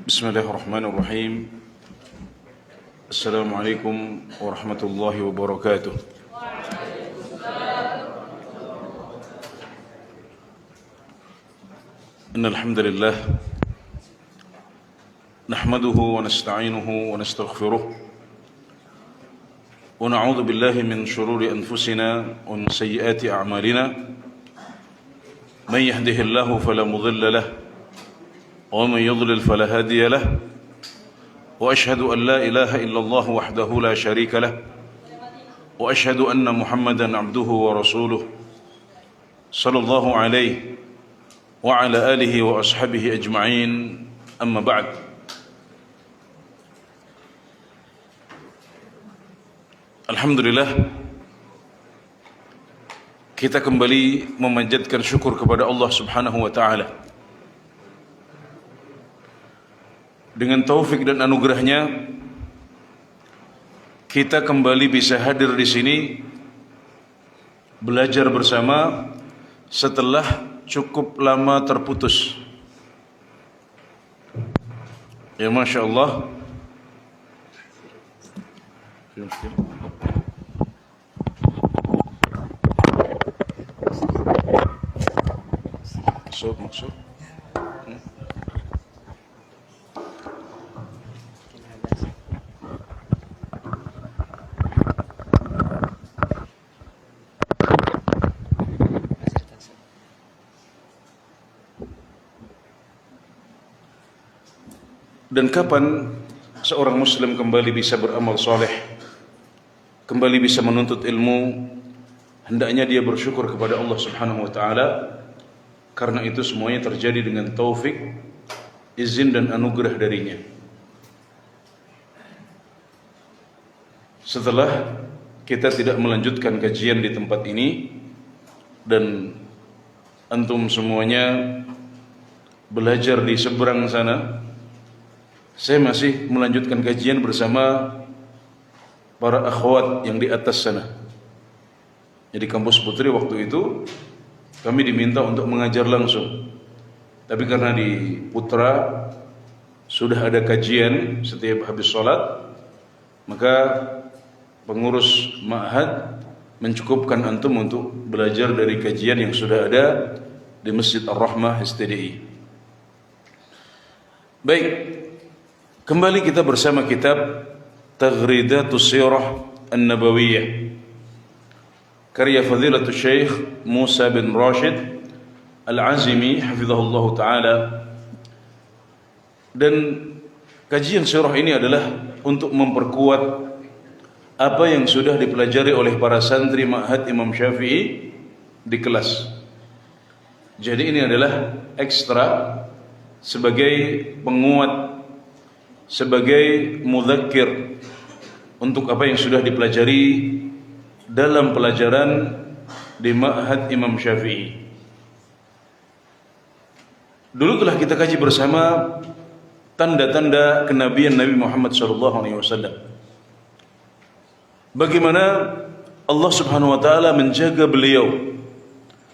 Bismillahirrahmanirrahim. Assalamualaikum warahmatullahi wabarakatuh. Innal hamdalillah nahmaduhu wa nasta'inuhu wa nastaghfiruh wa na'udzu billahi min shururi anfusina wa min sayyiati a'malina. May yahdihillahu fala mudilla lahu ومن يضلل فلا هادي له وأشهد أن لا إله إلا الله وحده لا شريك له وأشهد أن محمدا عبده ورسوله صلى الله عليه وعلى آله وأصحابه أجمعين أما بعد. Alhamdulillah, kita kembali memanjatkan syukur kepada Allah Subhanahu wa taala. Dengan taufik dan anugerahnya, kita kembali bisa hadir di sini belajar bersama setelah cukup lama terputus. Ya Masya Allah. Maksud. Dan kapan seorang muslim kembali bisa beramal soleh, kembali bisa menuntut ilmu, hendaknya dia bersyukur kepada Allah Subhanahu wa taala, karena itu semuanya terjadi dengan taufik, izin dan anugerah darinya. Setelah kita tidak melanjutkan kajian di tempat ini dan antum semuanya belajar di seberang sana, saya masih melanjutkan kajian bersama para akhwat yang di atas sana. Jadi kampus Putri waktu itu kami diminta untuk mengajar langsung. Tapi karena di Putra sudah ada kajian setiap habis sholat, maka pengurus ma'had mencukupkan antum untuk belajar dari kajian yang sudah ada di Masjid Ar-Rahmah STDI. Baik, kembali kita bersama kitab Taghridatus Sirah An-Nabawiyah karya Fadilatul Syekh Musa bin Rashid Al-Azimi hafizahullah ta'ala. Dan kajian sirah ini adalah untuk memperkuat apa yang sudah dipelajari oleh para santri Ma'had Imam Syafi'i di kelas. Jadi ini adalah ekstra sebagai penguat, sebagai mudzakir untuk apa yang sudah dipelajari dalam pelajaran di Ma'had Imam Syafi'i. Dulu telah kita kaji bersama tanda-tanda kenabian Nabi Muhammad SAW. Bagaimana Allah Subhanahu wa taala menjaga beliau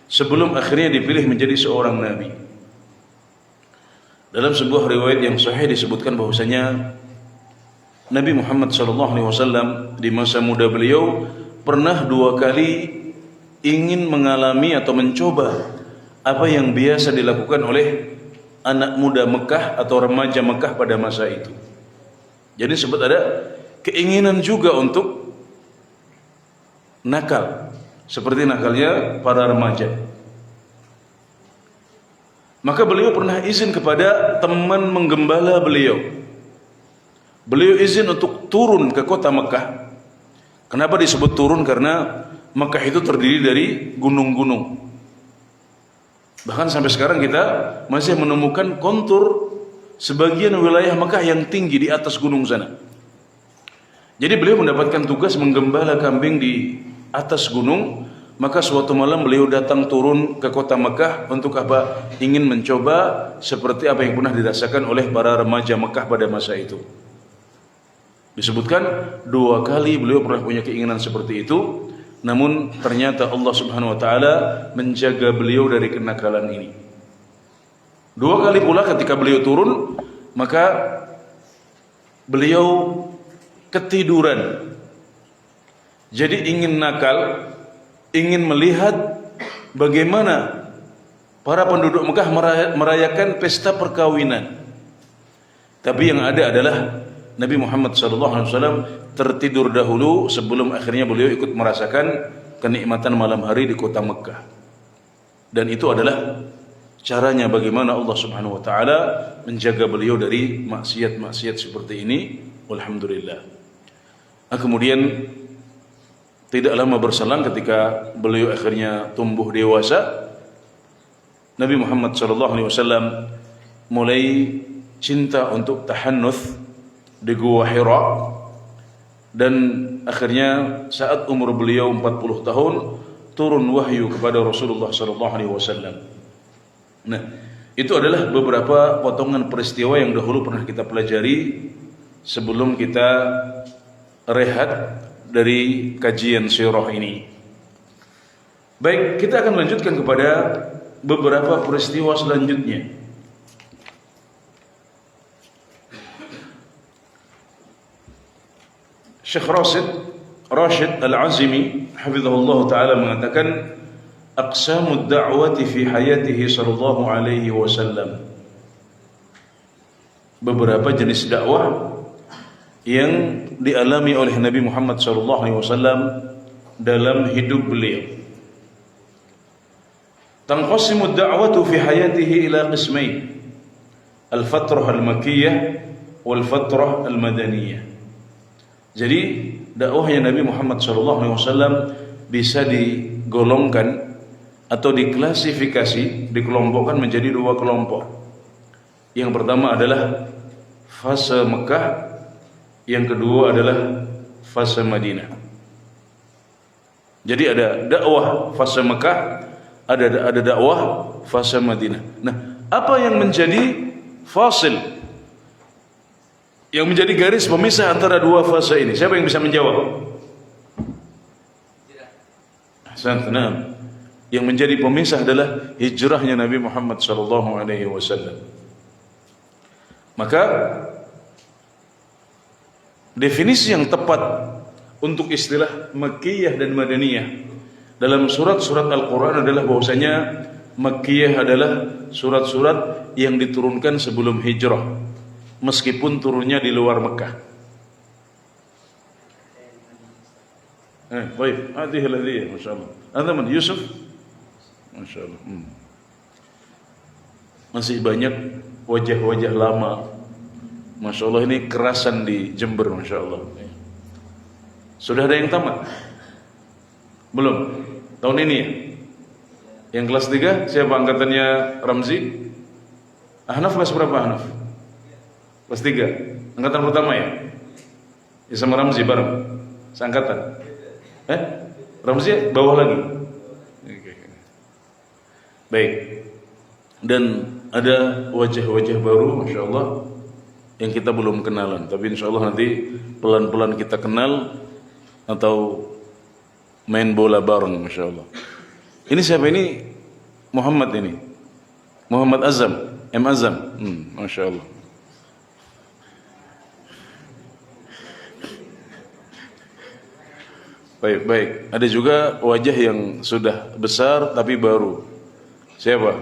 sebelum akhirnya dipilih menjadi seorang nabi. Dalam sebuah riwayat yang sahih disebutkan bahwasanya Nabi Muhammad SAW di masa muda beliau pernah 2 kali ingin mengalami atau mencoba apa yang biasa dilakukan oleh anak muda Mekah atau remaja Mekah pada masa itu. Jadi sempat ada keinginan juga untuk nakal, seperti nakalnya para remaja. Maka beliau pernah izin kepada teman menggembala beliau. Beliau izin untuk turun ke kota Mekah. Kenapa disebut turun? Karena Mekah itu terdiri dari gunung-gunung. Bahkan sampai sekarang kita masih menemukan kontur sebagian wilayah Mekah yang tinggi di atas gunung sana. Jadi beliau mendapatkan tugas menggembala kambing di atas gunung. Maka suatu malam beliau datang turun ke kota Mekah untuk apa? Ingin mencoba seperti apa yang pernah dirasakan oleh para remaja Mekah pada masa itu. Disebutkan 2 kali beliau pernah punya keinginan seperti itu, namun ternyata Allah Subhanahu wa taala menjaga beliau dari kenakalan ini. 2 kali pula ketika beliau turun, maka beliau ketiduran. Jadi ingin nakal, ingin melihat bagaimana para penduduk Mekah merayakan pesta perkawinan. Tapi yang ada adalah Nabi Muhammad SAW tertidur dahulu sebelum akhirnya beliau ikut merasakan kenikmatan malam hari di kota Mekah. Dan itu adalah caranya bagaimana Allah Subhanahu wa taala menjaga beliau dari maksiat-maksiat seperti ini. Alhamdulillah. Kemudian tidak lama berselang ketika beliau akhirnya tumbuh dewasa, Nabi Muhammad SAW mulai cinta untuk tahannuts di Gua Hira, dan akhirnya saat umur beliau 40 tahun turun wahyu kepada Rasulullah SAW. Nah, itu adalah beberapa potongan peristiwa yang dahulu pernah kita pelajari sebelum kita rehat dari kajian sirah ini. Baik, kita akan lanjutkan kepada beberapa peristiwa selanjutnya. Syekh Rashid Al-Azimi hafizahullah taala mengatakan aqsamud da'wati fi hayatihi sallallahu alaihi wasallam. Beberapa jenis dakwah yang dialami oleh Nabi Muhammad SAW dalam hidup beliau. Tanqasimu ad-da'watu fi hayatihi ila qismain, al-fatrah al-makkiyah wal-fatrah al-madaniyah. Jadi dakwahnya Nabi Muhammad SAW bisa digolongkan atau diklasifikasi, dikelompokkan menjadi 2 kelompok. Yang pertama adalah fase Mekah, yang kedua adalah fase Madinah. Jadi ada dakwah fase Mekah, ada dakwah fase Madinah. Nah, apa yang menjadi fasil, yang menjadi garis pemisah antara 2 fase ini? Siapa yang bisa menjawab? Tidak. Yang menjadi pemisah adalah hijrahnya Nabi Muhammad SAW. Maka definisi yang tepat untuk istilah Makkiyah dan Madaniyah dalam surat-surat Al-Quran adalah bahwasanya Makkiyah adalah surat-surat yang diturunkan sebelum hijrah, meskipun turunnya di luar Mekah. Baik, hadhihi alladhiyah, masyaallah. Anta man Yusuf? Masyaallah. Masih banyak wajah-wajah lama. Masya Allah, ini kerasan di Jember, Masya Allah. Sudah ada yang tamat? Belum? Tahun ini ya? Yang kelas 3 siapa angkatannya Ramzi? Ahnaf kelas berapa Ahnaf? Kelas 3. Angkatan pertama ya? Ya sama Ramzi bareng. Seangkatan. Ramzi bawah lagi. Baik. Dan ada wajah-wajah baru Masya Allah yang kita belum kenalan, tapi Insya Allah nanti pelan-pelan kita kenal atau main bola bareng Masya Allah. Ini siapa ini? Muhammad ini, Muhammad Azam, M. Azam. Masya Allah. Baik. Ada juga wajah yang sudah besar tapi baru. Siapa?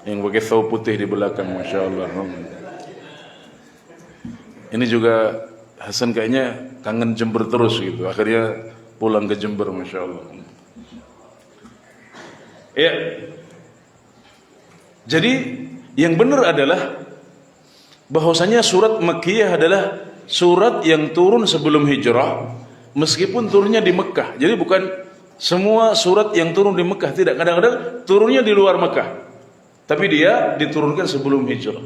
Yang pakai saus putih di belakang, Masya Allah. Ini juga Hasan kayaknya kangen Jember terus gitu. Akhirnya pulang ke Jember, Masya Allah. Ya. Jadi yang benar adalah bahwasanya surat Makkiyah adalah surat yang turun sebelum hijrah, meskipun turunnya di Mekah. Jadi bukan semua surat yang turun di Mekah, tidak. Kadang-kadang turunnya di luar Mekah, tapi dia diturunkan sebelum hijrah.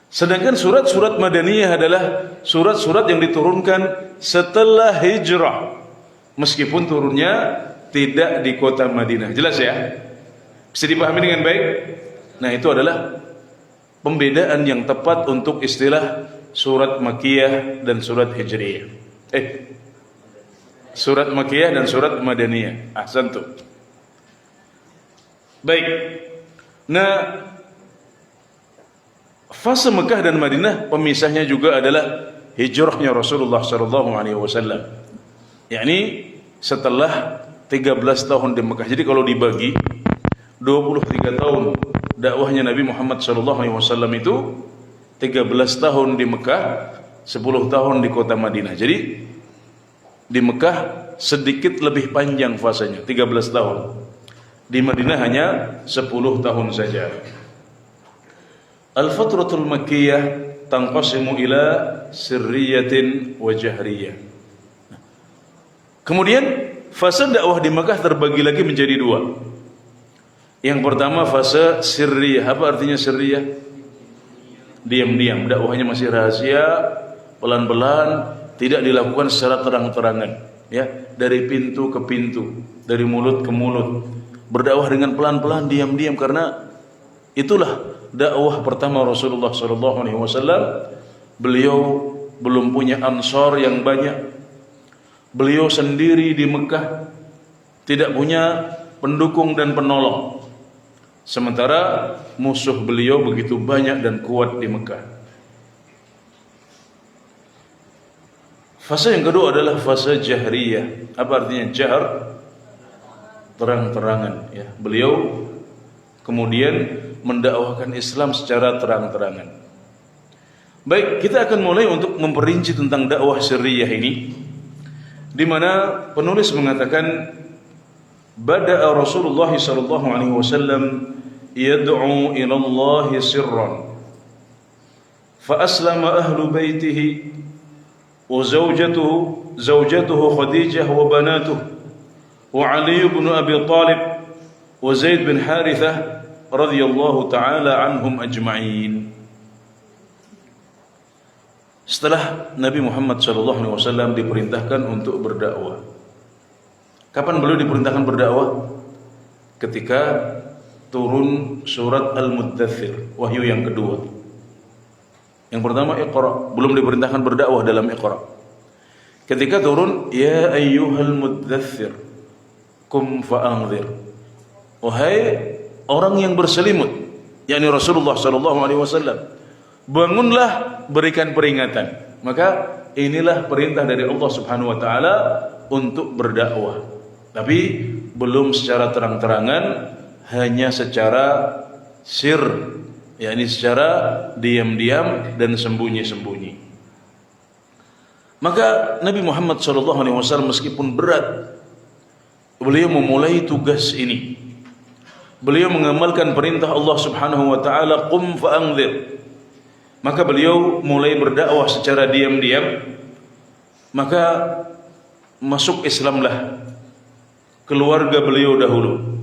Sedangkan surat-surat Madaniyah adalah surat-surat yang diturunkan setelah hijrah, meskipun turunnya tidak di kota Madinah. Jelas ya? Bisa dipahami dengan baik? Nah, itu adalah pembedaan yang tepat untuk istilah surat Makkiyah dan surat Hijriyah. Surat Makkiyah dan surat Madaniyah. Ahsantum. Baik. Nah, fase Mekah dan Madinah pemisahnya juga adalah hijrahnya Rasulullah sallallahu alaihi wasallam. Yakni setelah 13 tahun di Mekah. Jadi kalau dibagi 23 tahun dakwahnya Nabi Muhammad sallallahu alaihi wasallam itu 13 tahun di Mekah, 10 tahun di kota Madinah. Jadi di Mekah sedikit lebih panjang fasenya, 13 tahun. Di Madinah hanya 10 tahun saja. Al-fatratul Makkiyah tanqasimu ila sirriyatin wa jahriyah. Kemudian fase dakwah di Mekah terbagi lagi menjadi dua. Yang pertama fase sirriyah. Apa artinya sirriyah? Diam-diam, dakwahnya masih rahasia, pelan-pelan, tidak dilakukan secara terang-terangan, ya, dari pintu ke pintu, dari mulut ke mulut, berdakwah dengan pelan-pelan, diam-diam, karena itulah dakwah pertama Rasulullah SAW. Beliau belum punya ansor yang banyak, beliau sendiri di Mekah, tidak punya pendukung dan penolong, sementara musuh beliau begitu banyak dan kuat di Mekah. Fase yang kedua adalah fase jahriyah. Apa artinya jahr? Terang-terangan, ya. Beliau kemudian mendakwahkan Islam secara terang-terangan. Baik, kita akan mulai untuk memperinci tentang dakwah sirriyah ini, di mana penulis mengatakan bada'a Rasulullah sallallahu alaihi wasallam yad'u ila Allah sirran fa aslama ahlu baitihi wa zawjatuhu Khadijah wa banatuhu wa Ali ibn Abi Talib wa Zaid bin Harithah radhiyallahu taala anhum ajma'in. Setelah Nabi Muhammad sallallahu alaihi wasallam diperintahkan untuk berdakwah. Kapan beliau diperintahkan berdakwah? Ketika turun surat Al-Muddathir, wahyu yang kedua. Yang pertama Iqra, belum diperintahkan berdakwah dalam Iqra. Ketika turun ya ayyuhal muddathir kum fa'anzir, wahai orang yang berselimut, yakni Rasulullah sallallahu alaihi wasallam, bangunlah, berikan peringatan. Maka inilah perintah dari Allah Subhanahu wa taala untuk berdakwah, tapi belum secara terang-terangan, hanya secara sir, yakni secara diam-diam dan sembunyi-sembunyi. Maka Nabi Muhammad SAW meskipun berat, beliau memulai tugas ini. Beliau mengamalkan perintah Allah Subhanahu wa taala, qum fa'anzir. Maka beliau mulai berdakwah secara diam-diam. Maka masuk Islamlah keluarga beliau dahulu,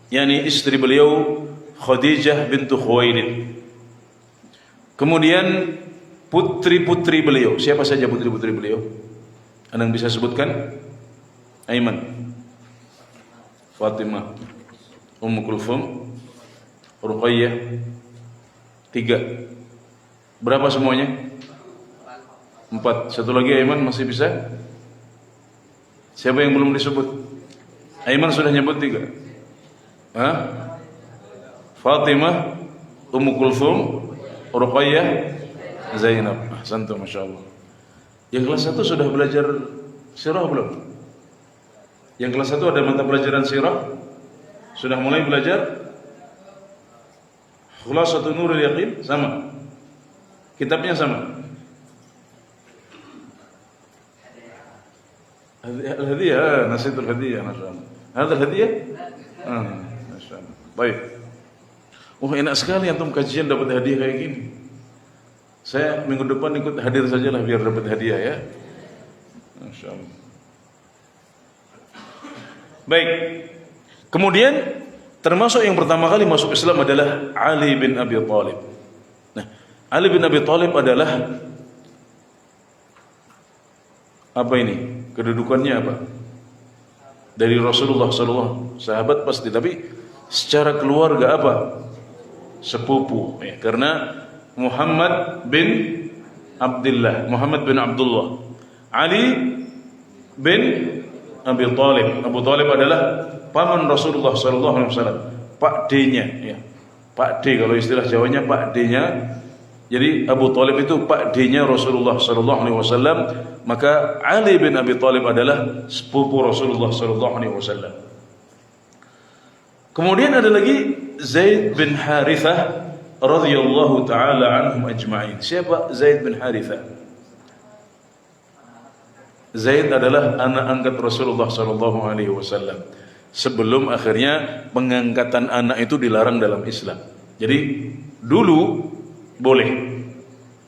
yakni istri beliau Khadijah bintu Khuwailid. Kemudian putri-putri beliau, siapa saja putri-putri beliau? Anda bisa sebutkan? Aiman, Fatimah, Ummu Kulthum, Ruqayyah. 3. Berapa semuanya? 4. Satu lagi Aiman masih bisa? Siapa yang belum disebut? Aiman sudah nyebut 3. Hah? Fatimah, Ummu Kulthum, Ruqayyah, Zainab. Ahsantum, masyaallah. Yang kelas 1 sudah belajar sirah belum? Yang kelas 1 ada mata pelajaran sirah? Sudah mulai belajar? Khulasatun Nurul Yaqin sama. Kitabnya sama. Al-Hadiyah, Nasihatul Hadiyah, masyaallah. Ada hadiah? Masyaallah. Baik. Enak sekali antum kajian dapat hadiah kayak gini. Saya minggu depan ikut hadir sajalah biar dapat hadiah ya. Masyaallah. Baik. Kemudian termasuk yang pertama kali masuk Islam adalah Ali bin Abi Thalib. Nah, Ali bin Abi Thalib adalah apa ini? Kedudukannya apa? Dari Rasulullah SAW, sahabat pasti, tapi secara keluarga apa? Sepupu, ya, karena Muhammad bin Abdullah, Muhammad bin Abdullah, Ali bin Abi Thalib. Abu Thalib adalah paman Rasulullah SAW, Pak D-nya, ya. Pak D kalau istilah Jawanya Pak D-nya. Jadi Abu Thalib itu Pak D-nya Rasulullah SAW. Maka Ali bin Abi Thalib adalah sepupu Rasulullah SAW. Kemudian ada lagi Zaid bin Harithah radhiyallahu taala anhum ajma'in. Siapa Zaid bin Harithah? Zaid adalah anak angkat Rasulullah SAW. Sebelum akhirnya pengangkatan anak itu dilarang dalam Islam. Jadi dulu boleh.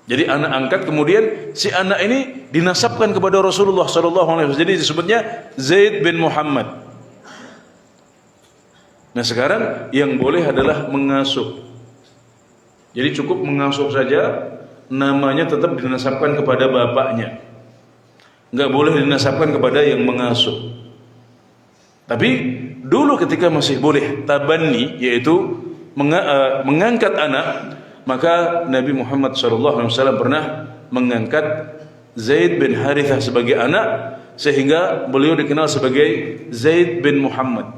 Jadi anak angkat, kemudian si anak ini dinasabkan kepada Rasulullah SAW. Jadi disebutnya Zaid bin Muhammad. Nah sekarang yang boleh adalah mengasuh. Jadi cukup mengasuh saja, namanya tetap dinasabkan kepada bapaknya. Enggak boleh dinasabkan kepada yang mengasuh. Tapi dulu ketika masih boleh tabanni, yaitu mengangkat anak, maka Nabi Muhammad SAW pernah mengangkat Zaid bin Harithah sebagai anak, sehingga beliau dikenal sebagai Zaid bin Muhammad.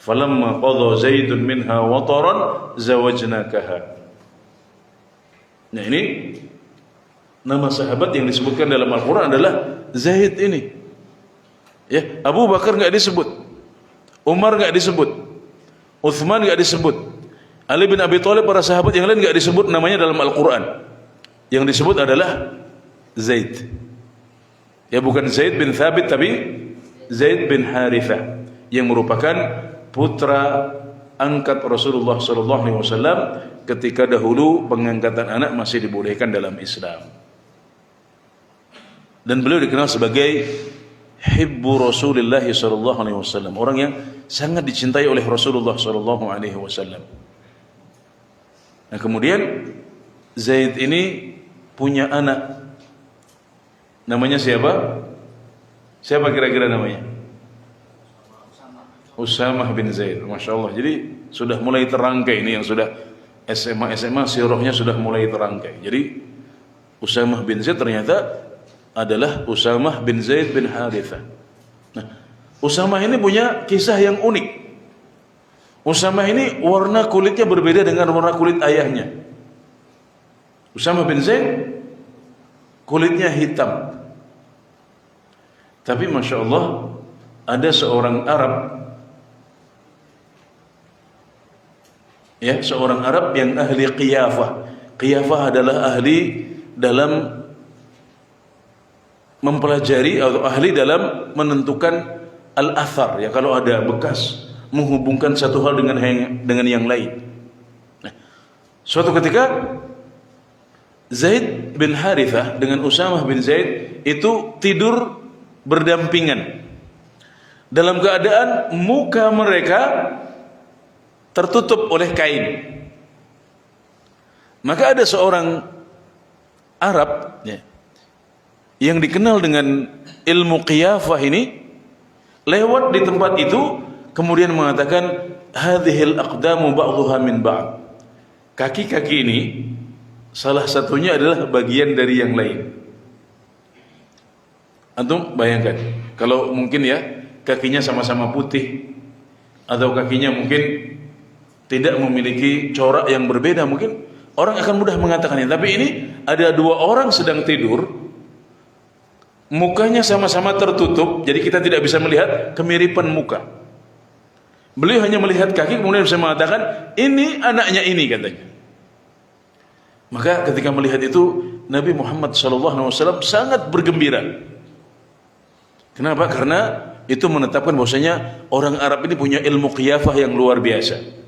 Falamma qadha Zaidun minha wataran zawajnakaha. Nah ini nama sahabat yang disebutkan dalam Al-Quran adalah Zaid ini. Ya, Abu Bakar enggak disebut, Umar enggak disebut, Utsman enggak disebut, Ali bin Abi Thalib, para sahabat yang lain enggak disebut namanya dalam Al-Quran. Yang disebut adalah Zaid. Ya, bukan Zaid bin Thabit, tapi Zaid bin Harithah yang merupakan putra angkat Rasulullah SAW ketika dahulu pengangkatan anak masih dibolehkan dalam Islam. Dan beliau dikenal sebagai hibbu Rasulullah SAW, orang yang sangat dicintai oleh Rasulullah SAW. Nah kemudian Zaid ini punya anak, namanya siapa? Siapa kira-kira namanya? Usamah bin Zaid. Masya Allah. Jadi sudah mulai terangkai ini yang sudah SMA sirahnya sudah mulai terangkai. Jadi Usamah bin Zaid ternyata adalah Usamah bin Zaid bin Harithah. Nah, Usamah ini punya kisah yang unik. Usamah ini warna kulitnya berbeda dengan warna kulit ayahnya. Usamah bin Zaid kulitnya hitam. Tapi Masya Allah, ada seorang Arab, ya, seorang Arab yang ahli qiyafah. Qiyafah adalah ahli dalam mempelajari atau ahli dalam menentukan al-athar, ya, kalau ada bekas menghubungkan satu hal dengan yang lain. Nah, suatu ketika Zaid bin Harithah dengan Usamah bin Zaid itu tidur berdampingan dalam keadaan muka mereka tertutup oleh kain. Maka ada seorang Arab yang dikenal dengan ilmu qiyafah ini lewat di tempat itu, kemudian mengatakan hadhil aqdamu ba'dhuha min ba'd. Kaki-kaki ini salah satunya adalah bagian dari yang lain. Antum bayangkan kalau mungkin ya kakinya sama-sama putih, atau kakinya mungkin tidak memiliki corak yang berbeda, mungkin orang akan mudah mengatakannya. Tapi ini ada dua orang sedang tidur, mukanya sama-sama tertutup, jadi kita tidak bisa melihat kemiripan muka. Beliau hanya melihat kaki, kemudian bisa mengatakan ini anaknya ini, katanya. Maka ketika melihat itu Nabi Muhammad SAW sangat bergembira. Kenapa? Karena itu menetapkan bahwasanya orang Arab ini punya ilmu qiyafah yang luar biasa.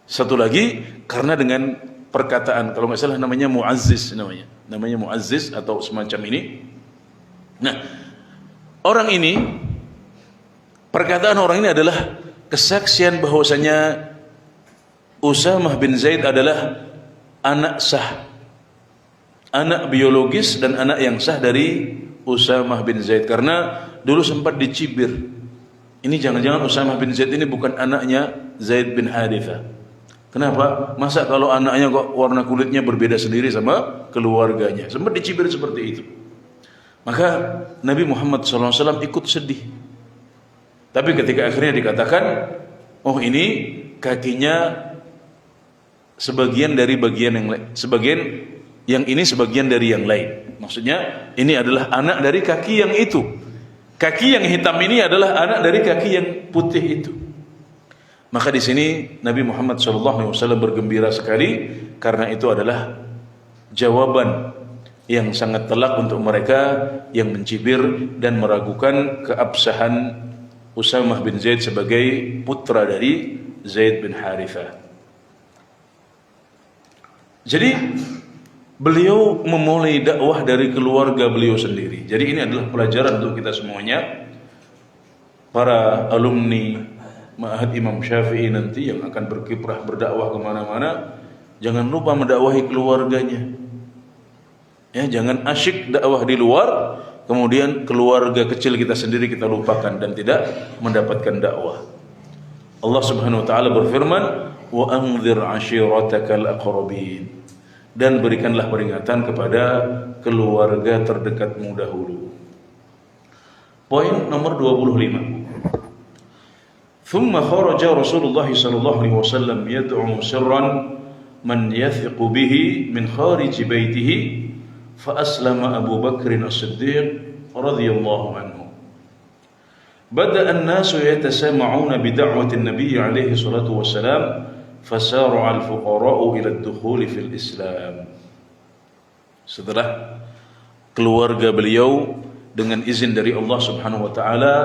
Satu lagi, karena dengan perkataan, kalau nggak salah namanya mu'azziz, namanya mu'azziz atau semacam ini. Nah, orang ini, perkataan orang ini adalah kesaksian bahwasanya Usamah bin Zaid adalah anak sah, anak biologis dan anak yang sah dari Usamah bin Zaid. Karena dulu sempat dicibir, ini jangan-jangan Usamah bin Zaid ini bukan anaknya Zaid bin Harithah. Kenapa? Masa kalau anaknya kok warna kulitnya berbeda sendiri sama keluarganya? Sempat dicibir seperti itu. Maka Nabi Muhammad SAW ikut sedih. Tapi ketika akhirnya dikatakan, oh ini kakinya sebagian dari bagian yang lain, sebagian yang ini sebagian dari yang lain. Maksudnya ini adalah anak dari kaki yang itu. Kaki yang hitam ini adalah anak dari kaki yang putih itu. Maka di sini Nabi Muhammad SAW bergembira sekali, karena itu adalah jawaban yang sangat telak untuk mereka yang mencibir dan meragukan keabsahan Usamah bin Zaid sebagai putra dari Zaid bin Harithah. Jadi beliau memulai dakwah dari keluarga beliau sendiri. Jadi ini adalah pelajaran untuk kita semuanya, para alumni Ma'had Imam Syafi'i nanti yang akan berkiprah berdakwah kemana-mana. Jangan lupa mendakwahi keluarganya. Ya, jangan asyik dakwah di luar, kemudian keluarga kecil kita sendiri kita lupakan dan tidak mendapatkan dakwah. Allah Subhanahu wa taala berfirman, "Wa anzir 'ashiratakal aqrabin." Dan berikanlah peringatan kepada keluarga terdekatmu dahulu. Poin nomor 25. ثم خرج رسول الله صلى الله عليه وسلم يدعو سرا من يثق به من خارج بيته فأسلم أبو بكر الصديق رضي الله عنه. بدأ الناس يتسامعون بدعوة النبي عليه الصلاة والسلام فسارع الفقراء إلى الدخول في الإسلام. Setelah keluarga beliau dengan izin dari Allah Subhanahu wa taala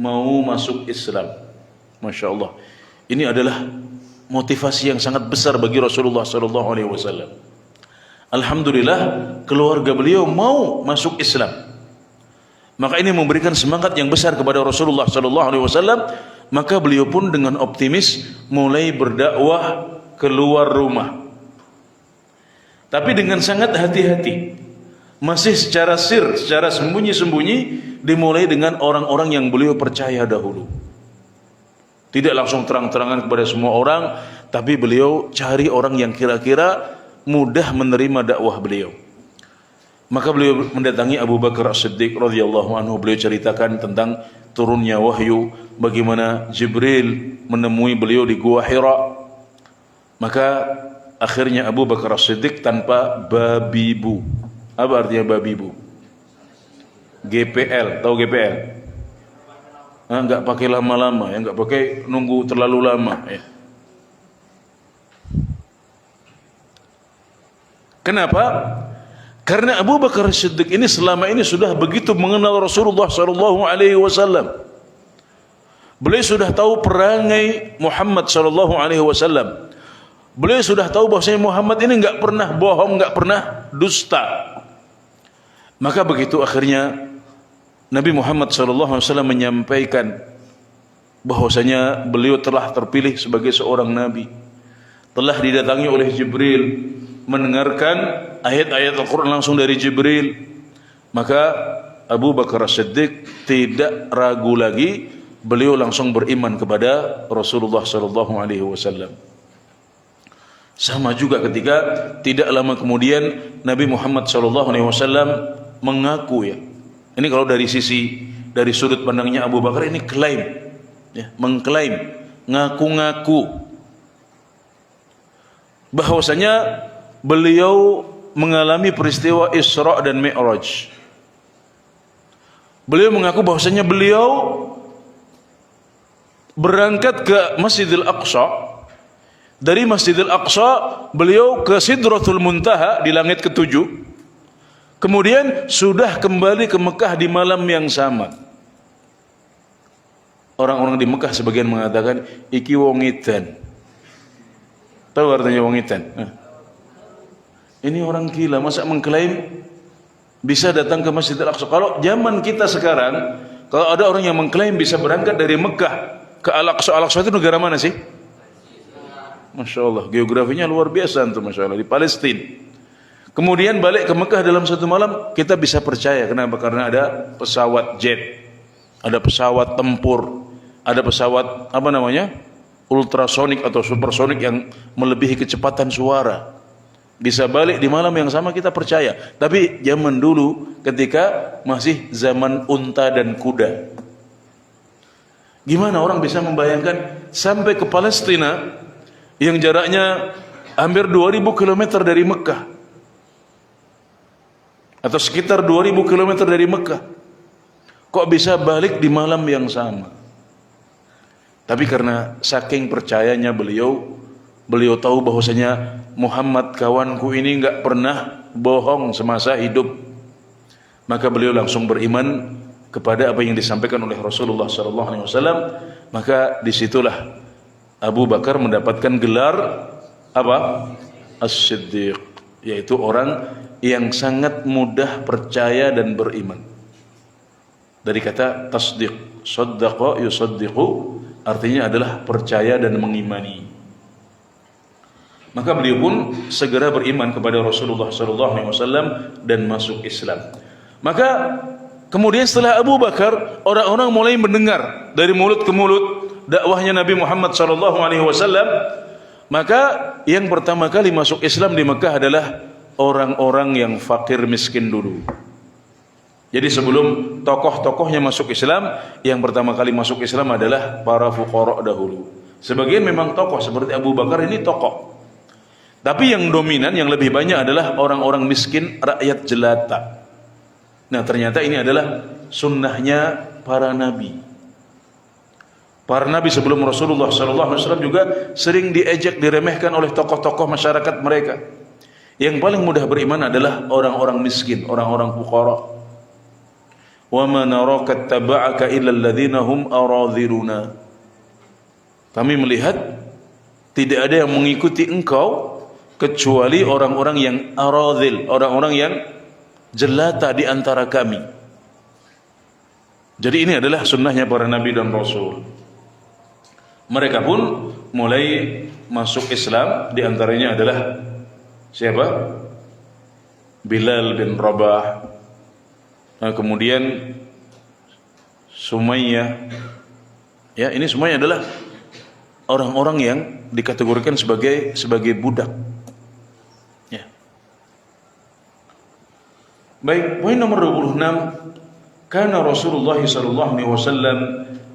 mau masuk Islam. Masya Allah, ini adalah motivasi yang sangat besar bagi Rasulullah SAW. Alhamdulillah, keluarga beliau mau masuk Islam. Maka ini memberikan semangat yang besar kepada Rasulullah SAW. Maka beliau pun dengan optimis mulai berdakwah keluar rumah. Tapi dengan sangat hati-hati, masih secara sir, secara sembunyi-sembunyi, dimulai dengan orang-orang yang beliau percaya dahulu. Tidak langsung terang-terangan kepada semua orang, tapi beliau cari orang yang kira-kira mudah menerima dakwah beliau. Maka beliau mendatangi Abu Bakar As-Siddiq radhiyallahu anhu. Beliau ceritakan tentang turunnya wahyu, bagaimana Jibril menemui beliau di Gua Hira. Maka akhirnya Abu Bakar As-Siddiq tanpa babibu. Apa artinya babibu? GPL, tahu GPL? Enggak pakai lama-lama, ya, enggak pakai nunggu terlalu lama, ya. Kenapa? Karena Abu Bakar Siddiq ini selama ini sudah begitu mengenal Rasulullah SAW. Beliau sudah tahu perangai Muhammad SAW. Beliau sudah tahu bahwasanya Muhammad ini enggak pernah bohong, enggak pernah dusta. Maka begitu akhirnya Nabi Muhammad SAW menyampaikan bahwasanya beliau telah terpilih sebagai seorang nabi, telah didatangi oleh Jibril, mendengarkan ayat-ayat Al-Quran langsung dari Jibril. Maka Abu Bakar As-Siddiq tidak ragu lagi, beliau langsung beriman kepada Rasulullah SAW. Sama juga ketika tidak lama kemudian Nabi Muhammad SAW mengaku, ya, ini kalau dari sudut pandangnya Abu Bakar, ini klaim, ya, mengklaim, ngaku-ngaku bahwasanya beliau mengalami peristiwa Isra dan Mi'raj. Beliau mengaku bahwasanya beliau berangkat ke Masjidil Aqsa. Dari Masjidil Aqsa beliau ke Sidratul Muntaha di langit ketujuh. Kemudian sudah kembali ke Mekah di malam yang sama. Orang-orang di Mekah sebagian mengatakan iki wongidan. Tahu artinya wongidan? Ini orang gila, masa mengklaim bisa datang ke Masjidil Aqsa. Kalau zaman kita sekarang, kalau ada orang yang mengklaim bisa berangkat dari Mekah ke Al-Aqsa. Al-Aqsa itu negara mana sih? Masya Allah, geografinya luar biasa untuk Masya Allah, di Palestina. Kemudian balik ke Mekah dalam satu malam, kita bisa percaya. Kenapa? Karena ada pesawat jet, ada pesawat tempur, ada pesawat ultrasonik atau supersonik yang melebihi kecepatan suara. Bisa balik di malam yang sama, kita percaya. Tapi zaman dulu ketika masih zaman unta dan kuda, gimana orang bisa membayangkan sampai ke Palestina yang jaraknya hampir 2000 km dari Mekah, atau sekitar 2000 km dari Mekah, kok bisa balik di malam yang sama? Tapi karena saking percayanya beliau tahu bahwasanya Muhammad kawanku ini enggak pernah bohong semasa hidup, maka beliau langsung beriman kepada apa yang disampaikan oleh Rasulullah SAW. Maka disitulah Abu Bakar mendapatkan gelar apa? As-Siddiq, yaitu orang yang sangat mudah percaya dan beriman. Dari kata tasdiq, saddaqa yusaddiqu, artinya adalah percaya dan mengimani. Maka beliau pun segera beriman kepada Rasulullah SAW dan masuk Islam. Maka kemudian setelah Abu Bakar, orang-orang mulai mendengar dari mulut ke mulut dakwahnya Nabi Muhammad SAW. Maka yang pertama kali masuk Islam di Mekah adalah orang-orang yang fakir miskin dulu. Jadi sebelum tokoh-tokohnya masuk Islam, yang pertama kali masuk Islam adalah para fuqara dahulu. Sebagian memang tokoh seperti Abu Bakar ini tokoh, tapi yang dominan, yang lebih banyak adalah orang-orang miskin, rakyat jelata. Nah, ternyata ini adalah sunnahnya para nabi. Para nabi sebelum Rasulullah SAW juga sering diejek, diremehkan oleh tokoh-tokoh masyarakat mereka. Yang paling mudah beriman adalah orang-orang miskin, orang-orang fuqara. Wa ma naraka taba'aka illa alladhina hum aradhiluna. Kami melihat tidak ada yang mengikuti engkau kecuali orang-orang yang aradhil, orang-orang yang jelata di antara kami. Jadi ini adalah sunnahnya para nabi dan rasul. Mereka pun mulai masuk Islam, di antaranya adalah siapa? Bilal bin Rabah. Nah, kemudian Sumayyah. Ya, ini semuanya adalah orang-orang yang dikategorikan sebagai budak. Ya. Baik, poin nomor 26, kana Rasulullah sallallahu alaihi wasallam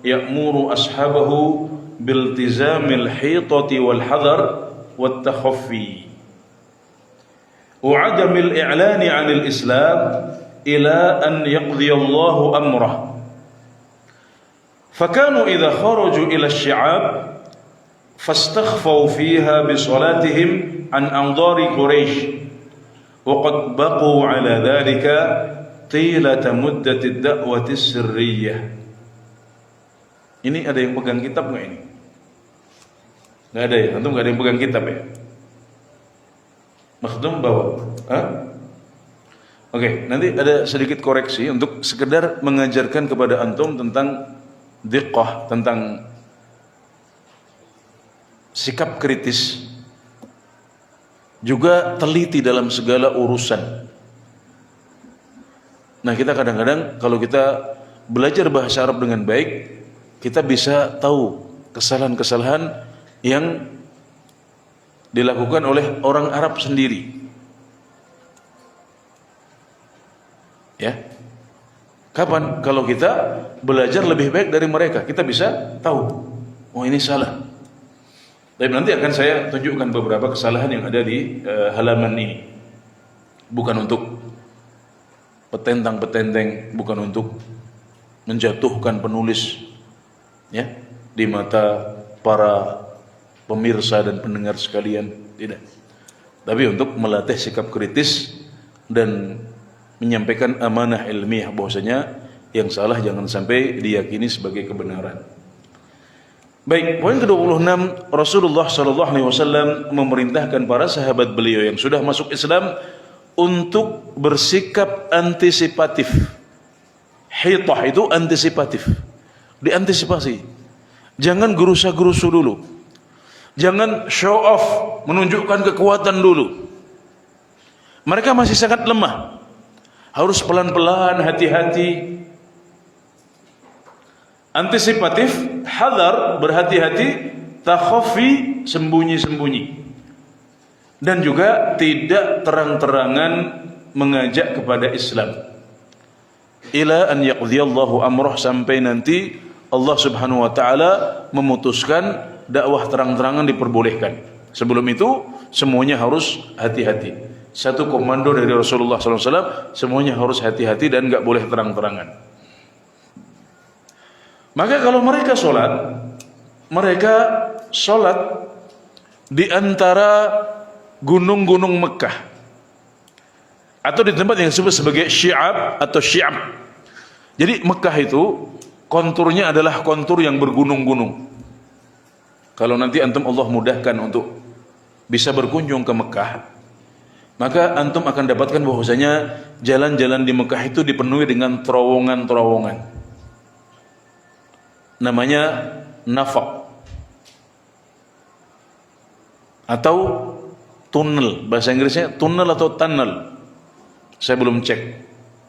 ya'muru ashabahu biltizamil hitati wal hadar wat takhaffi wa 'adamil i'lani 'anil Islam ila an yaqdiyallahu amrah. Fakanu idza kharaju ila asy-sya'ab fastakhfaw fiha bi salatihim an anzari Quraisy wa qad baqu 'ala dhalika tilata muddati ad-da'wati sirriyah. Ini ada yang pegang kitab enggak ini? Enggak ada ya? Antum enggak ada yang pegang kitab ya? Makhdum bawa. Oke, nanti ada sedikit koreksi untuk sekedar mengajarkan kepada antum tentang diqqah, tentang sikap kritis, juga teliti dalam segala urusan. Nah, kita kadang-kadang kalau kita belajar bahasa Arab dengan baik, kita bisa tahu kesalahan-kesalahan yang dilakukan oleh orang Arab sendiri. Ya. Kapan? Kalau kita belajar lebih baik dari mereka, kita bisa tahu, oh ini salah. Tapi nanti akan saya tunjukkan beberapa kesalahan yang ada di halaman ini. Bukan untuk petentang-petenteng, bukan untuk menjatuhkan penulis, ya, di mata para pemirsa dan pendengar sekalian, tidak. Tapi untuk melatih sikap kritis dan menyampaikan amanah ilmiah, bahwasanya yang salah jangan sampai diyakini sebagai kebenaran. Baik, poin ke-26, Rasulullah SAW memerintahkan para sahabat beliau yang sudah masuk Islam untuk bersikap antisipatif. Hitah itu antisipatif, diantisipasi. Jangan gerusa-gerusu dulu, jangan show off, menunjukkan kekuatan dulu. Mereka masih sangat lemah, harus pelan-pelan, hati-hati. Antisipatif, hadar, berhati-hati, takhafi, sembunyi-sembunyi. Dan juga tidak terang-terangan mengajak kepada Islam. Ila an yaqdiyallahu amrah, sampai nanti Allah Subhanahu wa taala memutuskan dakwah terang-terangan diperbolehkan. Sebelum itu semuanya harus hati-hati. Satu komando dari Rasulullah SAW, semuanya harus hati-hati dan enggak boleh terang-terangan. Maka kalau mereka sholat di antara gunung-gunung Mekah, atau di tempat yang disebut sebagai Syi'ab atau Syi'ab. Jadi Mekah itu konturnya adalah kontur yang bergunung-gunung. Kalau nanti antum Allah mudahkan untuk bisa berkunjung ke Mekah, maka antum akan dapatkan bahwasanya jalan-jalan di Mekah itu dipenuhi dengan terowongan-terowongan. Namanya nafaq atau tunnel, bahasa Inggrisnya tunnel atau tunnel. Saya belum cek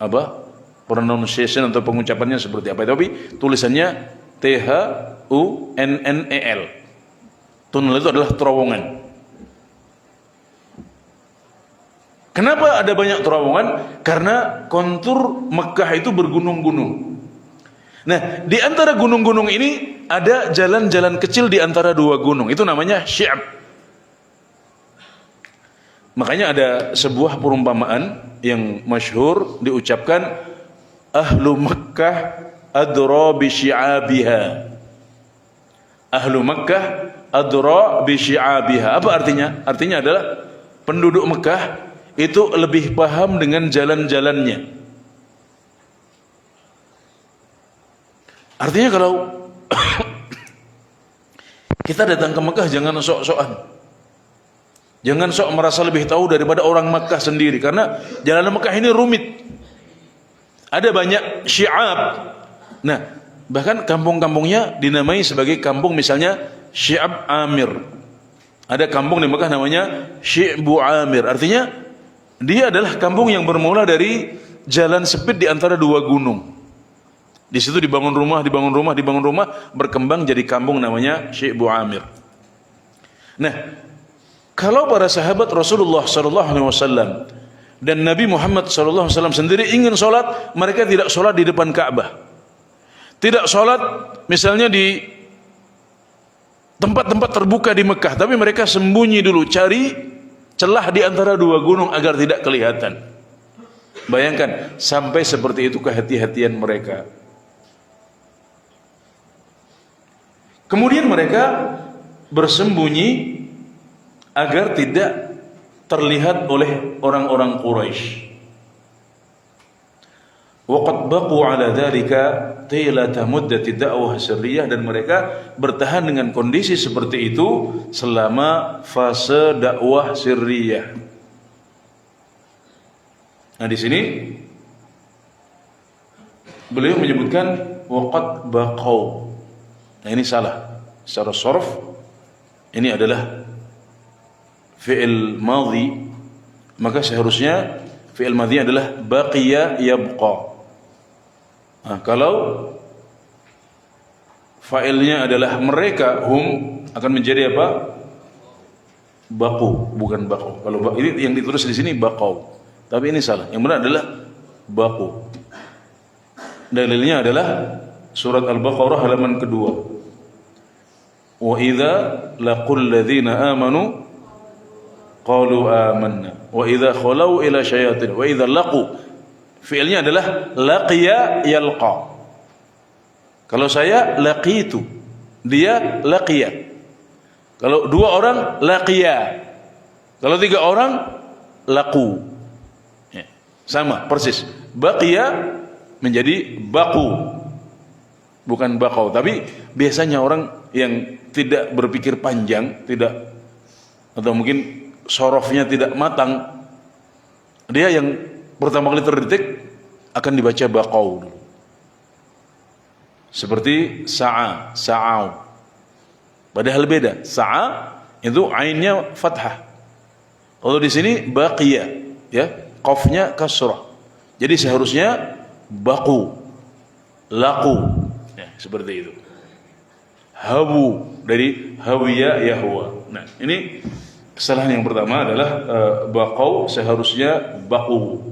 apa pronunciation atau pengucapannya seperti apa, tapi tulisannya THUNNEL. Tunnel itu adalah terowongan. Kenapa ada banyak terowongan? Karena kontur Mekah itu bergunung-gunung. Nah, di antara gunung-gunung ini ada jalan-jalan kecil di antara dua gunung. Itu namanya Syi'ab. Makanya ada sebuah perumpamaan yang masyhur diucapkan, ahlu Makkah adra bi syi'abiha. Ahlu Makkah adra bi syi'abiha. Apa artinya? Artinya adalah penduduk Mekah itu lebih paham dengan jalan-jalannya. Artinya kalau kita datang ke Mekah jangan sok-sokan. Jangan sok merasa lebih tahu daripada orang Mekah sendiri, karena jalan Mekah ini rumit. Ada banyak syi'ab. Nah, bahkan kampung-kampungnya dinamai sebagai kampung, misalnya Syi'ab Amir. Ada kampung di Mekah namanya Syi'bu Amir. Artinya dia adalah kampung yang bermula dari jalan sempit di antara dua gunung. Di situ dibangun rumah, berkembang jadi kampung namanya Syi'bu Amir. Nah, kalau para sahabat Rasulullah SAW dan Nabi Muhammad SAW sendiri ingin sholat, mereka tidak sholat di depan Ka'bah, tidak sholat misalnya di tempat-tempat terbuka di Mekah, tapi mereka sembunyi dulu, cari celah di antara dua gunung agar tidak kelihatan. Bayangkan sampai seperti itu kehati-hatian mereka. Kemudian mereka bersembunyi agar tidak terlihat oleh orang-orang Quraisy. Waqad baqu ala dzalika tilata muddati da'wah sirriyah, dan mereka bertahan dengan kondisi seperti itu selama fase dakwah sirriyah. Nah, di sini beliau menyebutkan waqad baqau. Nah, ini salah. Secara sharaf ini adalah fi'il madhi, maka seharusnya fi'il madhi adalah baqiya yabqa. Nah, kalau fa'ilnya adalah mereka, hum, akan menjadi apa? Baqu, bukan baqau. Kalau ini yang ditulis di sini baqau, tapi ini salah. Yang benar adalah baqu. Dalilnya adalah surat Al-Baqarah halaman kedua. Wa idza laqul ladzina amanu qalu amanna wa idza khalau ila syayatin wa idza laqu, fi'ilnya adalah laqiya yalqa. Kalau saya laqitu, dia laqiya. Kalau dua orang laqiya, kalau tiga orang laqu. Ya, sama persis. Baqiya menjadi baqu, bukan baqau. Tapi biasanya orang yang tidak berpikir panjang, tidak, atau mungkin sorofnya tidak matang, dia yang pertama kali terdetik akan dibaca baqau dulu. Seperti sa'a, sa'au. Padahal beda. Sa'a itu ainnya fathah. Kalau di sini baqiya, ya, qafnya kasrah. Jadi seharusnya baqu, laqu. Ya, seperti itu. Hawu dari hawiya yahwa. Nah, ini kesalahan yang pertama adalah baqau seharusnya baqu,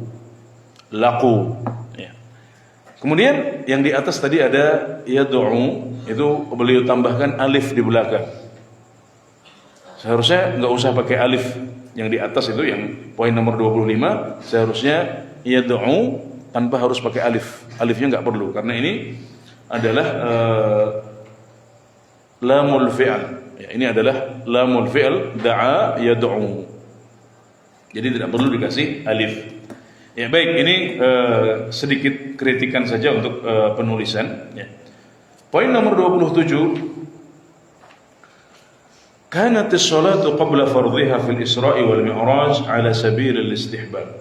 laqu. Ya. Kemudian yang di atas tadi ada yad'u, itu beliau tambahkan alif di belakang. Seharusnya enggak usah pakai alif. Yang di atas itu yang poin nomor 25, seharusnya yad'u tanpa harus pakai alif. Alifnya enggak perlu karena ini adalah lamul fi'al. Ya, ini adalah lamul fi'al, da'a yad'u. Jadi tidak perlu dikasih alif. Ya, baik, ini sedikit kritikan saja untuk penulisan, ya. Poin nomor 27, kanat as-salatu qabla fardhiha fil Isra'i wal Mi'raj ala sabil al-istihbab.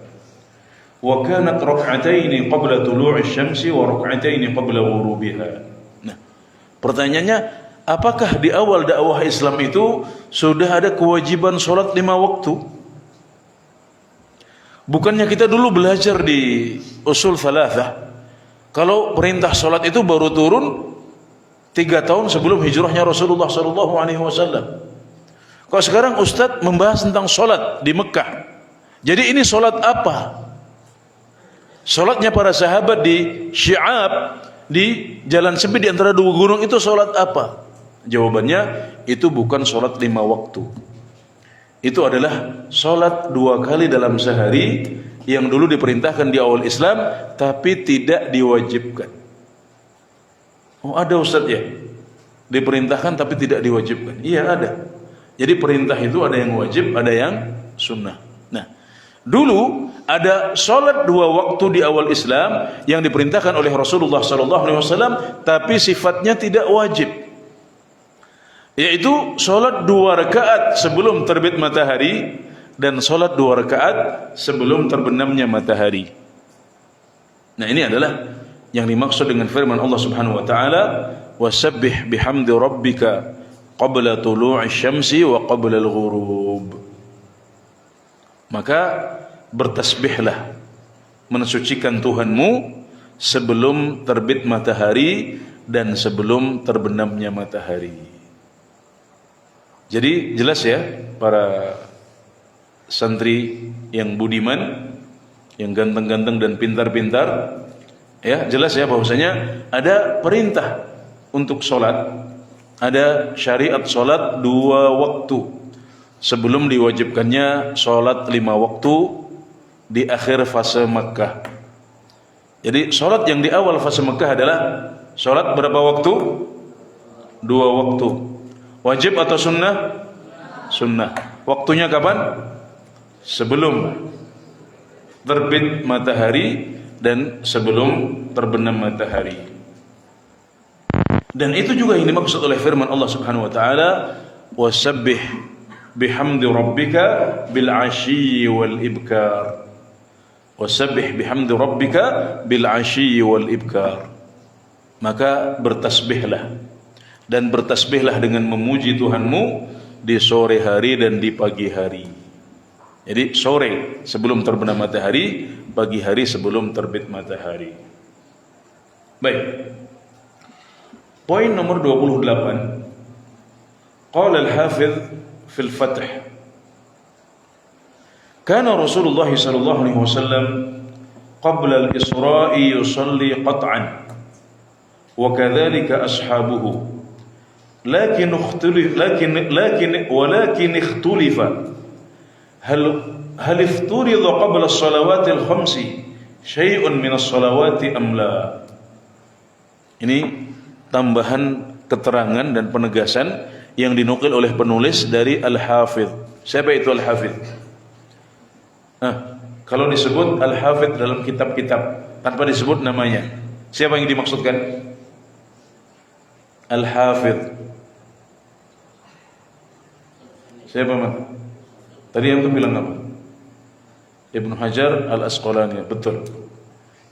Wa kanat rak'ataini qabla tulu'i asy-syamsi wa rak'ataini qabla ghurubiha. Nah, pertanyaannya, apakah di awal dakwah Islam itu sudah ada kewajiban salat 5 waktu? Bukannya kita dulu belajar di usul thalathah, kalau perintah salat itu baru turun 3 tahun sebelum hijrahnya Rasulullah SAW. Kalau sekarang Ustadz membahas tentang salat di Mekah, jadi ini salat apa? Salatnya para sahabat di Syi'ab, di jalan sempit di antara dua gunung, itu salat apa? Jawabannya, itu bukan salat 5 waktu. Itu adalah salat 2 kali dalam sehari yang dulu diperintahkan di awal Islam tapi tidak diwajibkan. Oh, ada Ustaz ya? Diperintahkan tapi tidak diwajibkan. Iya, ada. Jadi perintah itu ada yang wajib, ada yang sunnah. Nah, dulu ada salat 2 waktu di awal Islam yang diperintahkan oleh Rasulullah SAW tapi sifatnya tidak wajib. Yaitu salat 2 rakaat sebelum terbit matahari dan salat 2 rakaat sebelum terbenamnya matahari. Nah, ini adalah yang dimaksud dengan firman Allah Subhanahu wa taala, wasabbih bihamdi rabbika qabla tulu'i syamsi wa qabla al-ghurub. Maka bertasbihlah, mensucikan Tuhanmu sebelum terbit matahari dan sebelum terbenamnya matahari. Jadi jelas ya para santri yang budiman, yang ganteng-ganteng dan pintar-pintar, ya, jelas ya bahwasanya ada perintah untuk sholat, ada syariat sholat 2 waktu sebelum diwajibkannya sholat 5 waktu di akhir fase Makkah. Jadi sholat yang di awal fase Makkah adalah sholat berapa waktu? 2 waktu. Wajib atau sunnah? Sunnah. Waktunya kapan? Sebelum terbit matahari dan sebelum terbenam matahari. Dan itu juga yang dimaksud oleh firman Allah Subhanahu wa taala, wasabbih bihamdi rabbika bil 'ashyi wal ibkar. Wasabbih bihamdi rabbika bil 'ashyi wal ibkar. Maka bertasbihlah dan bertasbihlah dengan memuji Tuhanmu di sore hari dan di pagi hari. Jadi sore sebelum terbenam matahari, pagi hari sebelum terbit matahari. Baik. Poin nomor 28. Qala al-Hafidz fil Fath. Kana Rasulullah sallallahu alaihi wasallam qabla al-Isra'i yusalli qat'an wa kadzalika ashabuhu. Lakin ikhtulifa hal ifturida qabla as-salawati al-khamsi syai'un min as-salawati am la. Ini tambahan keterangan dan penegasan yang dinukil oleh penulis dari Al-Hafidz. Siapa itu Al-Hafidz? Kalau disebut Al-Hafidz dalam kitab-kitab tanpa disebut namanya, siapa yang dimaksudkan? Al-Hafidz. Siapa mah? Tadi yang bilang apa? Ibnu Hajar Al-Asqalani, betul.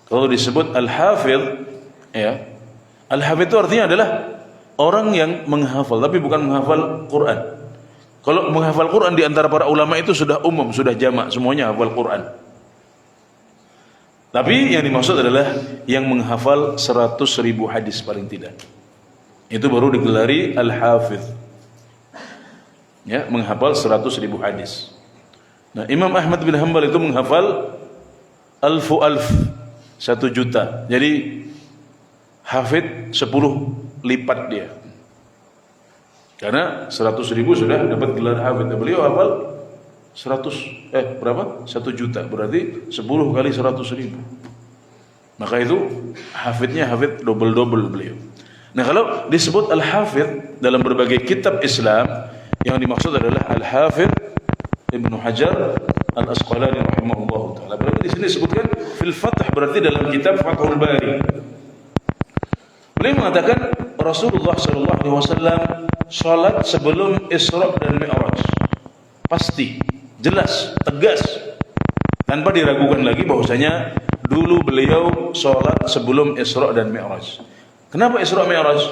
Kalau disebut Al-Hafidz, ya, Al-Hafidz itu artinya adalah orang yang menghafal, tapi bukan menghafal Quran. Kalau menghafal Quran di antara para ulama itu sudah umum, sudah jamak, semuanya hafal Quran. Tapi yang dimaksud adalah yang menghafal 100.000 hadis paling tidak. Itu baru digelari Al-Hafidz. Ya, menghafal 100.000 hadis. Nah, Imam Ahmad bin Hanbal itu menghafal 1.000.000, 1 juta. Jadi hafidz 10 lipat dia. Karena 100.000 sudah dapat gelar hafidz. Beliau hafal 1 juta, berarti 10 kali 100.000. Maka itu hafidnya hafidz double beliau. Nah, kalau disebut Al-Hafidz dalam berbagai kitab Islam, yang dimaksud adalah Al-Hafidz Ibnu Hajar Al-Asqalani rahimahullah taala. Berarti di sini disebutkan fil Fath, berarti dalam kitab Fathul Bari. Beliau mengatakan Rasulullah sallallahu alaihi wasallam salat sebelum Isra dan Mi'raj. Pasti, jelas, tegas, tanpa diragukan lagi bahwasanya dulu beliau salat sebelum Isra dan Mi'raj. Kenapa Isra Mi'raj?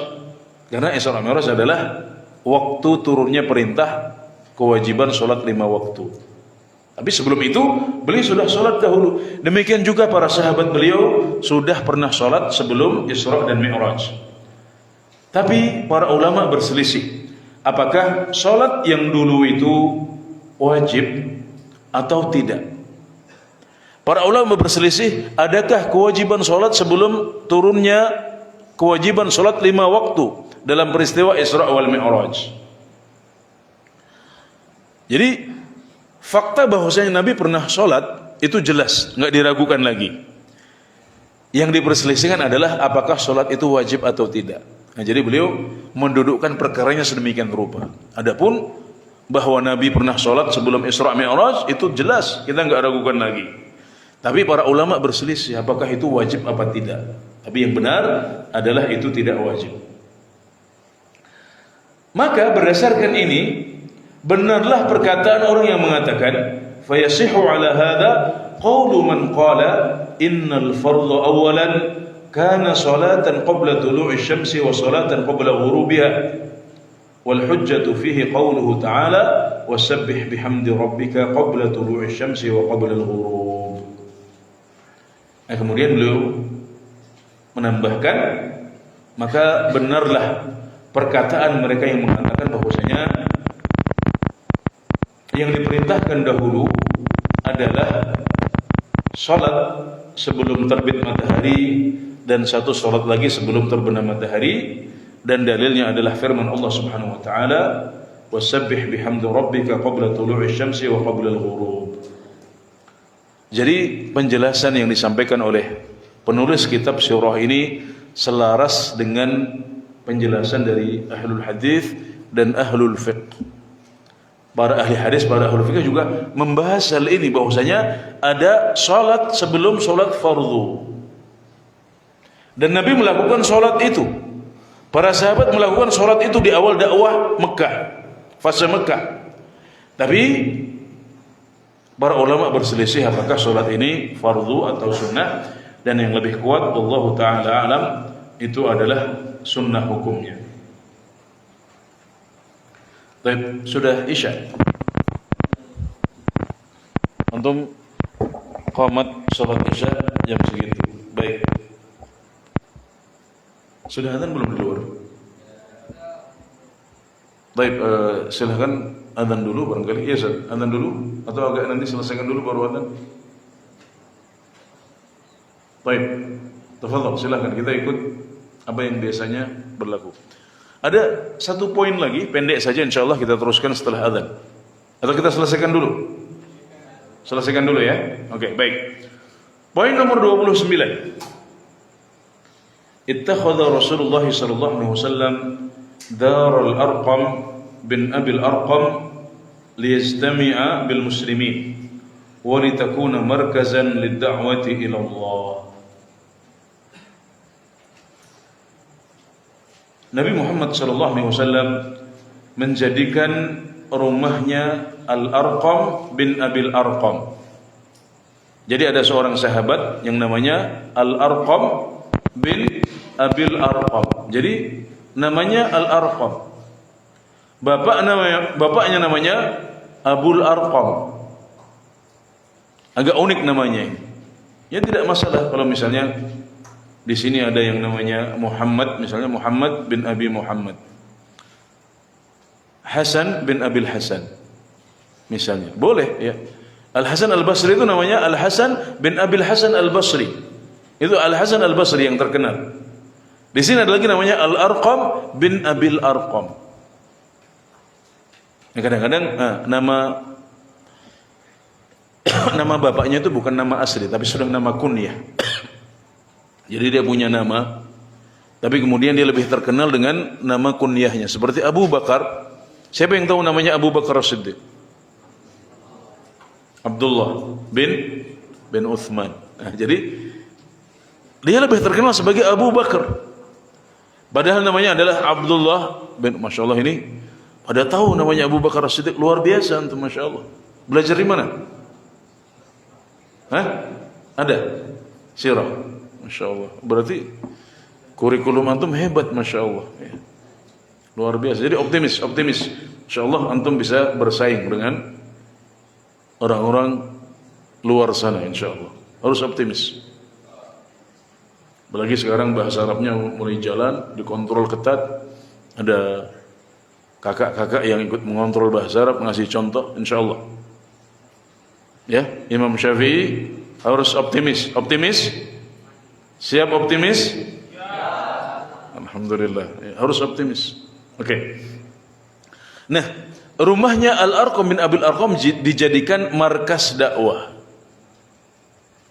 Karena Isra Mi'raj adalah waktu turunnya perintah kewajiban salat 5 waktu. Tapi sebelum itu beliau sudah salat dahulu. Demikian juga para sahabat beliau sudah pernah salat sebelum Isra dan Mi'raj. Tapi para ulama berselisih, apakah salat yang dulu itu wajib atau tidak? Para ulama berselisih, adakah kewajiban salat sebelum turunnya kewajiban salat 5 waktu dalam peristiwa Isra wal Mi'raj. Jadi fakta bahwasanya Nabi pernah sholat itu jelas, nggak diragukan lagi. Yang diperselisihkan adalah apakah sholat itu wajib atau tidak. Nah, jadi beliau mendudukkan perkaranya sedemikian rupa. Adapun bahwa Nabi pernah sholat sebelum Isra Mi'raj itu jelas, kita nggak ragukan lagi. Tapi para ulama berselisih apakah itu wajib apa tidak. Tapi yang benar adalah itu tidak wajib. Maka berdasarkan ini, benarlah perkataan orang yang mengatakan fayasihu ala hadha qawlu man qala innal fardhu awalan kana salatan qabla tulu'i syamsi wa salatan qabla ghurubiha wal hujjatu fihi qawluhu ta'ala wasabbih bihamdi rabbika qabla tulu'i syamsi wa qabla al-ghurub. Kemudian beliau menambahkan, maka benarlah perkataan mereka yang mengatakan bahwasanya yang diperintahkan dahulu adalah salat sebelum terbit matahari dan satu salat lagi sebelum terbenam matahari, dan dalilnya adalah firman Allah Subhanahu wa taala wasabbih bihamdi rabbika qabla tulu'i syamsi wa qabla al-ghurub. Jadi penjelasan yang disampaikan oleh penulis kitab Sirah ini selaras dengan penjelasan dari ahlul hadis dan ahlul fiqh. Para ahli hadis, para ahlul fiqh juga membahas hal ini, bahwasanya ada salat sebelum salat fardu. Dan Nabi melakukan salat itu. Para sahabat melakukan salat itu di awal dakwah Mekah, fase Mekah. Tapi Para ulama berselisih apakah salat ini fardu atau sunnah, dan yang lebih kuat Allah taala alam itu adalah sunnah hukumnya. Baik, sudah isya. Antum qamat salat isya jam segitu. Baik. Sudah azan belum di luar? Baik, silahkan azan dulu barangkali. Iya, Ustaz, azan dulu atau agak nanti selesaikan dulu baru azan? Baik. Tafadhol, silahkan kita ikut apa yang biasanya berlaku. Ada satu poin lagi, pendek saja insyaallah kita teruskan setelah azan. Atau kita selesaikan dulu? Selesaikan dulu ya. Oke, baik. Poin nomor 29. Ittakhadha Rasulullah sallallahu alaihi wasallam Darul Arqam bin Abil Arqam liyajtami'a bil muslimin wa litakuna markazan lid-da'wati ila Allah. Nabi Muhammad sallallahu alaihi wasallam menjadikan rumahnya Al-Arqam bin Abil Arqam. Jadi ada seorang sahabat yang namanya Al-Arqam bin Abil Arqam. Jadi namanya Al-Arqam. Bapaknya namanya Abul Arqam. Agak unik namanya. Ya tidak masalah kalau misalnya di sini ada yang namanya Muhammad, misalnya Muhammad bin Abi Muhammad, Hasan bin Abil Hasan, misalnya boleh ya. Al Hasan Al Basri itu namanya Al Hasan bin Abil Hasan Al Basri. Itu Al Hasan Al Basri yang terkenal. Di sini ada lagi namanya Al Arqam bin Abil Arqam. Kadang-kadang nama bapaknya itu bukan nama asli, tapi sudah nama kunyah. Jadi dia punya nama, tapi kemudian dia lebih terkenal dengan nama kunyahnya. Seperti Abu Bakar. Siapa yang tahu namanya Abu Bakar As-Siddiq? Abdullah bin Uthman. Nah, jadi dia lebih terkenal sebagai Abu Bakar. Padahal namanya adalah Abdullah bin, Masya Allah ini pada tahu namanya Abu Bakar As-Siddiq, luar biasa antum, Masya Allah. Belajar di mana? Hah? Ada? Sirah. Masya Allah. Berarti kurikulum antum hebat, Masya Allah. Ya. Luar biasa. Jadi optimis. Insya Allah antum bisa bersaing dengan orang-orang luar sana, insya Allah. Harus optimis. Apalagi sekarang bahasa Arabnya mulai jalan, dikontrol ketat. Ada kakak-kakak yang ikut mengontrol bahasa Arab, ngasih contoh, insya Allah. Ya, Imam Syafi'i harus optimis. Siap optimis? Ya. Alhamdulillah. Ya, harus optimis. Oke. Nah, rumahnya Al-Arqam bin Abil Arqam dijadikan markas dakwah.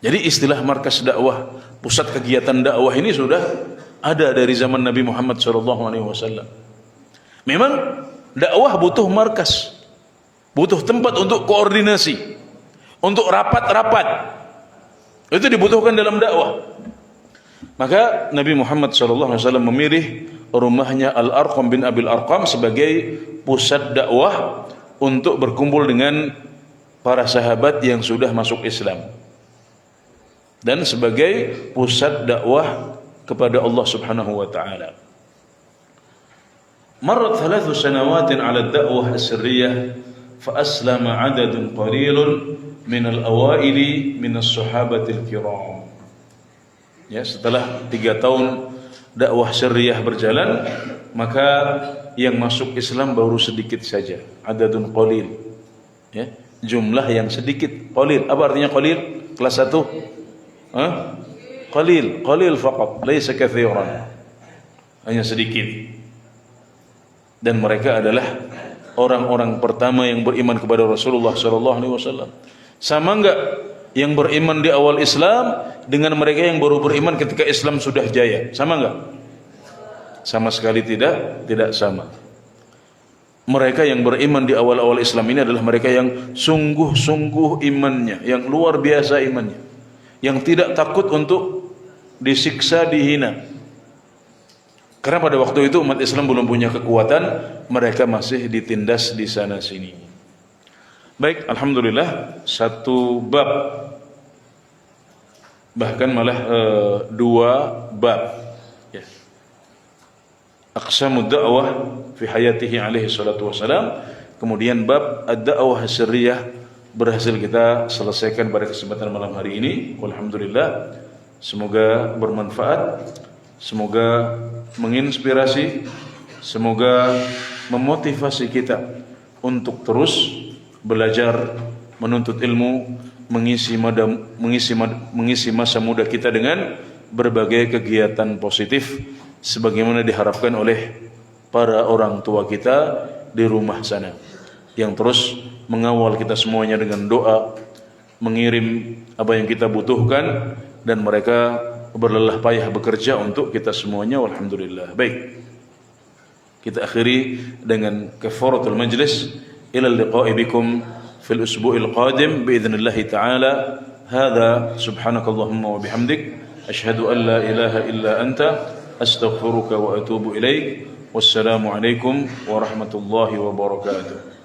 Jadi istilah markas dakwah, pusat kegiatan dakwah ini sudah ada dari zaman Nabi Muhammad SAW. Memang dakwah butuh markas, butuh tempat untuk koordinasi, untuk rapat-rapat. Itu dibutuhkan dalam dakwah. Maka Nabi Muhammad SAW memilih rumahnya Al-Arqam bin Abil Arqam sebagai pusat dakwah untuk berkumpul dengan para sahabat yang sudah masuk Islam, dan sebagai pusat dakwah kepada Allah Subhanahu wa taala. Marrat 3 sanawat 'ala ad-da'wah as-sirriyah fa aslama 'adadun qalilun min al-awaili min as-sahabati al-kiram. Ya, setelah 3 tahun dakwah syariah berjalan, maka yang masuk Islam baru sedikit saja. Adadun qalil. Ya, jumlah yang sedikit. Qalil. Apa artinya qalil? Kelas 1? Qalil faqat, laisa katsiran. Hanya sedikit. Dan mereka adalah orang-orang pertama yang beriman kepada Rasulullah sallallahu alaihi wasallam. Sama enggak yang beriman di awal Islam dengan mereka yang baru beriman ketika Islam sudah jaya? Sama enggak? Sama sekali tidak sama. Mereka yang beriman di awal-awal Islam ini adalah mereka yang sungguh-sungguh imannya, yang luar biasa imannya, yang tidak takut untuk disiksa, dihina. Karena pada waktu itu umat Islam belum punya kekuatan, mereka masih ditindas di sana sini. Baik, alhamdulillah satu bab, bahkan malah dua bab. Ya. Aqsamud da'wah fi hayatihi alaihi salatu wassalam. Kemudian bab ad-da'wah sirriyah berhasil kita selesaikan pada kesempatan malam hari ini. Alhamdulillah. Semoga bermanfaat, semoga menginspirasi, semoga memotivasi kita untuk terus belajar, menuntut ilmu, mengisi masa muda kita dengan berbagai kegiatan positif sebagaimana diharapkan oleh para orang tua kita di rumah sana, yang terus mengawal kita semuanya dengan doa, mengirim apa yang kita butuhkan, dan mereka berlelah payah bekerja untuk kita semuanya. Alhamdulillah. Baik, kita akhiri dengan kafaratul majlis. Ila liqa'i bikum fil usbu'il qadim biidznillah ta'ala. Hadza subhanakallahumma wa bihamdik asyhadu an la ilaha illa anta astaghfiruka wa atubu ilaik. Wassalamu alaikum warahmatullahi wabarakatuh.